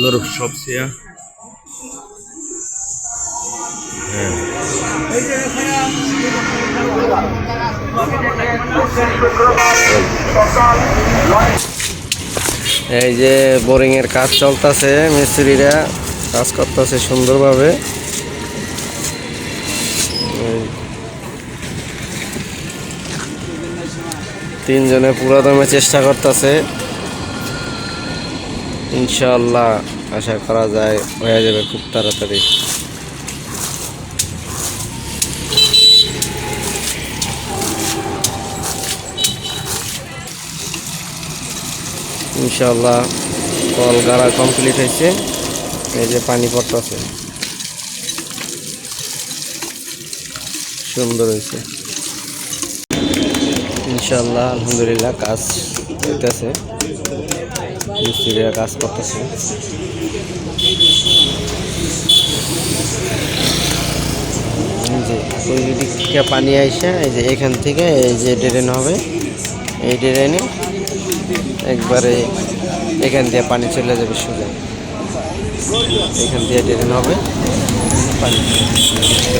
lot of shops here. এই যে boring এর কাজ চলতেছে, মিস্ত্রিরা কাজ করতেছে সুন্দরভাবে। তিনজনে পুরো দমে চেষ্টা করতেছে, ইনশাআল্লাহ আশা করা যায় হয়ে যাবে খুব তাড়াতাড়ি। ইনশাআল্লাহ কল গাড়া কমপ্লিট হয়েছে, এই যে পানি পড়তেছে, সুন্দর হয়েছে ইনশাআল্লাহ। আলহামদুলিল্লাহ কাজ হইতেছে, মিস্ত্রিরা কাজ করতেছে। যে ওই দিক থেকে পানি আইসা এই যে এখান থেকে এই যে ড্রেন হবে, এই ড্রেনে একবারে এখান দিয়ে পানি চলে যাবে সোজা, এখান দিয়ে ড্রেন হবে, পানি চলে যাবে।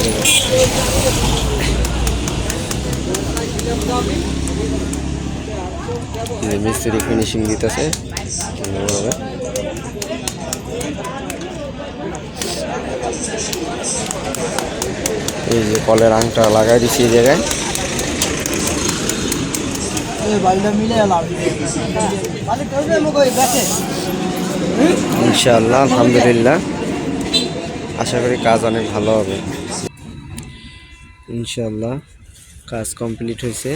মিস্ত্রি ফিনিশিং দিতেছে সুন্দরভাবে। এই যে কলের আংটা লাগাই দিচ্ছি এই জায়গায়। ইনশাআল্লাহ আলহামদুলিল্লাহ আশা করি কাজ অনেক ভালো হবে। ইনশাআল্লাহ কাজ কমপ্লিট হয়েছে।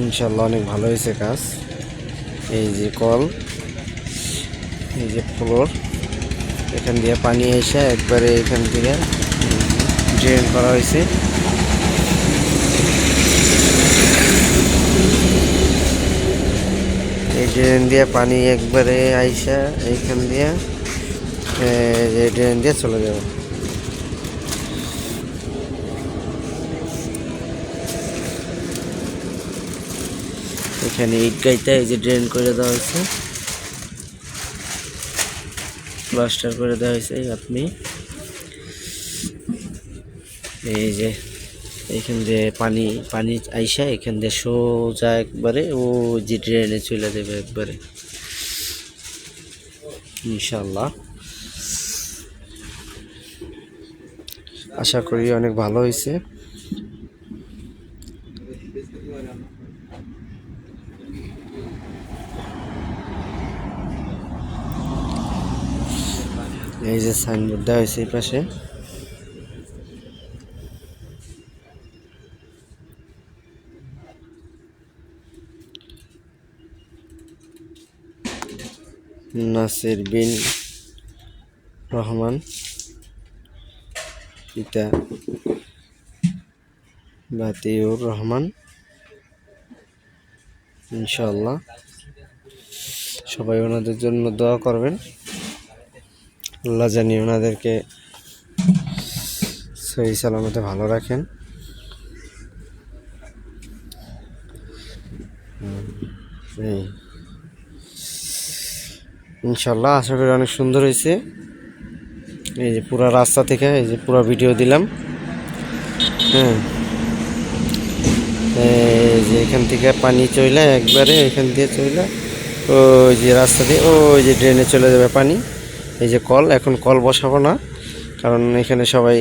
ইনশাআল্লাহ অনেক ভালো হয়েছে কাজ। এই যে কল, এই যে ফ্লোর, এখান দিয়ে পানি এসে একবারে এখান থেকে ড্রেন করা হয়েছে। এই ড্রেন দিয়ে পানি একবারে আইসা এইখান দিয়ে এই ড্রেন দিয়ে চলে যাবে। এখানে ইট গাইতে এই যে ড্রেন করে দেওয়া হয়েছে, প্লাস্টার করে দেওয়া হয়েছে। আপনি এই যে এইখান দিয়ে পানি পানি আইসা এখান দিয়ে সোজা একবারে ও যে ড্রেনে চলে যাবে একবারে ইনশাআল্লাহ। আশা করি অনেক ভালো হয়েছে। এই যে সাইনবোর্ড দেওয়া হয়েছে এই পাশে। নাসির বিন রহমান, পিতা বাতিউর রহমান। ইনশাআল্লাহ সবাই ওনাদের জন্য দোয়া করবেন, আল্লাহ জানি ওনাদেরকে সহি সালামতে ভালো রাখেন। ইনশাআল্লাহ আশা করি অনেক সুন্দর হয়েছে। এই যে পুরো রাস্তা থেকে এই যে পুরো ভিডিও দিলাম। হ্যাঁ, এই যে এখান থেকে পানি চলে একবারে এখান দিয়ে চলে ওই যে রাস্তা দিয়ে ওই যে ড্রেনে চলে যাবে পানি। এই যে কল, এখন কল বসাবো না, কারণ এখানে সবাই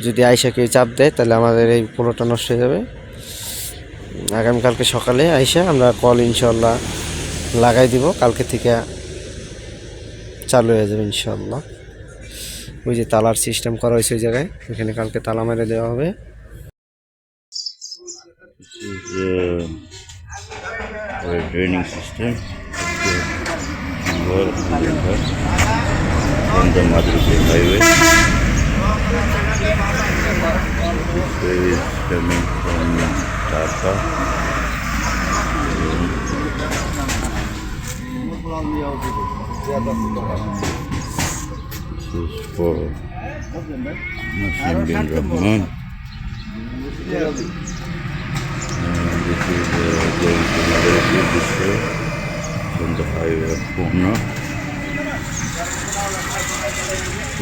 যদি আইসা কেউ চাপ দেয় তাহলে আমাদের এই পোলোটা নষ্ট হয়ে যাবে। আগামীকালকে সকালে আইসা আমরা কল ইনশাআল্লাহ লাগাই দিব, কালকে থেকে চালু হয়ে যাবে ইনশাআল্লাহ। ওই যে তালার সিস্টেম করা হয়েছে ওই জায়গায়, এখানে কালকে তালা মেরে দেওয়া হবে। Draining system on the Madhurpur highway. This is coming from Dhaka. This is for Nasim bin Rahman. This is going to Madarati this way from the highway of Pune.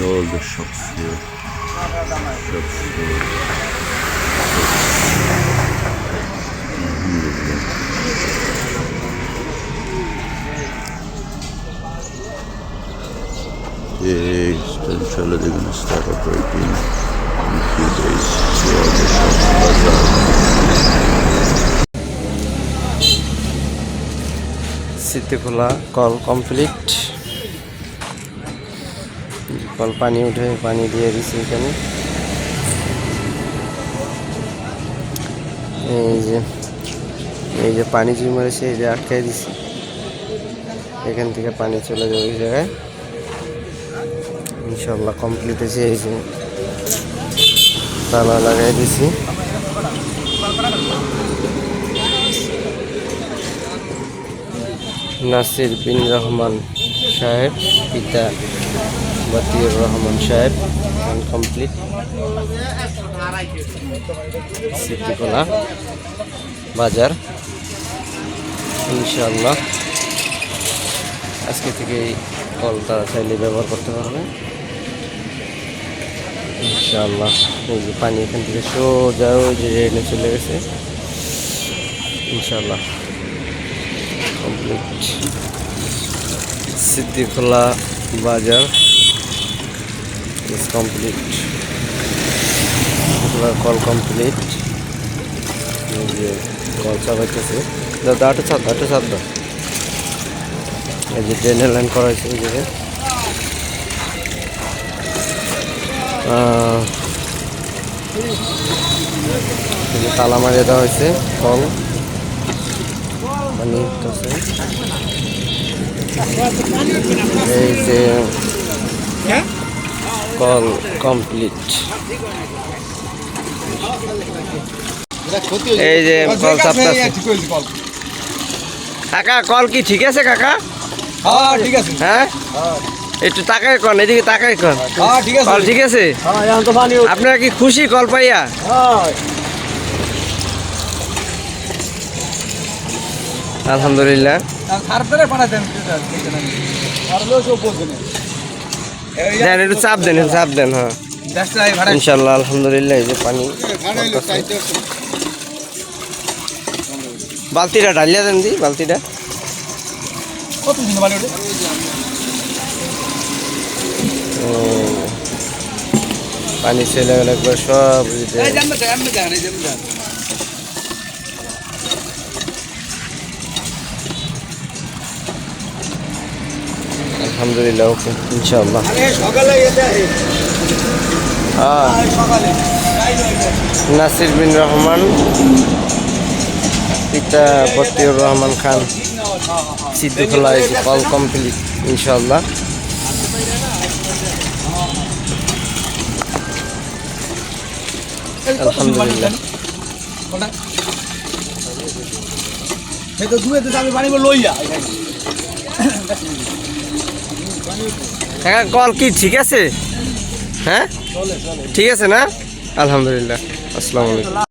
All the shops here. Shops here. Yes, inshallah they're going to start operating in a few days. So all the shops, bazaar. Siddiqullah call complete. Call পানি উঠে পানি দিয়ে দিছি এখানে। এই যে পানি জমে রয়েছে, এই যে আটকাই দিছি, এখান থেকে পানি চলে যাবে ওই জায়গায়। ইনশাল্লাহ কমপ্লিট হয়েছে। এই যে তালা লাগাই দিছি। নাসির বিন রহমান সাহেব, পিতা বাতিউর রহমান সাহেব, কমপ্লিট। সিদ্দিকুল্লাহ বাজার ইনশাআল্লাহ আজকে থেকে কল তারা চাইলে ব্যবহার করতে পারবে ইনশাআল্লাহ। এই যে পানি এখান থেকে সোজা ওই যে ড্রেনে চলে গেছে ইনশাআল্লাহ কমপ্লিট। সিদ্দিকুল্লাহ বাজার ইজ কমপ্লিট। Call complete. এই যে কল চালাইতেছে, দাঁড়াটা ছাদ দাও। এই যে ড্রেনের লাইন করা হয়েছে এই জায়গায়। তালা মারিয়ে দেওয়া হয়েছে। কল পানি উঠতেছে। এই যে কল কমপ্লিট। এই যে কল চাপতেছে। কাকা কল কি ঠিক আছে কাকা? হ্যাঁ ঠিক আছে। হ্যাঁ একটু তাকাই কন, এদিকে তাকাই কন। হ্যাঁ ঠিক আছে। কল ঠিক আছে? হ্যাঁ এখন তো পানি আপনারা কি খুশি কল পাইয়া? হ্যাঁ আলহামদুলিল্লাহ। তারপরে পাঠাতেন আর লোক সব বলছেন দেন একটু চাপ দেন, একটু চাপ দেন। হ্যাঁ ইনশাল্লাহ আলহামদুলিল্লাহ। এই যে পানি বালতিটা ঢালিয়া দেন দি, বালতিটা। কত দিন পানি ওঠে? পানি ছেলে গেলে একবার সব আলহামদুলিল্লাহ ওকে ইনশাআল্লাহ। হ্যাঁ নাসির বিন রহমান, পিতা বাতিউর রহমান খান, সিদ্দিকুল্লাহ কল কমপ্লিট ইনশাআল্লাহ। আলহামদুলিল্লাহ। হ্যাঁ কল কি ঠিক আছে? হ্যাঁ ঠিক আছে না? আলহামদুলিল্লাহ। আসসালামু আলাইকুম।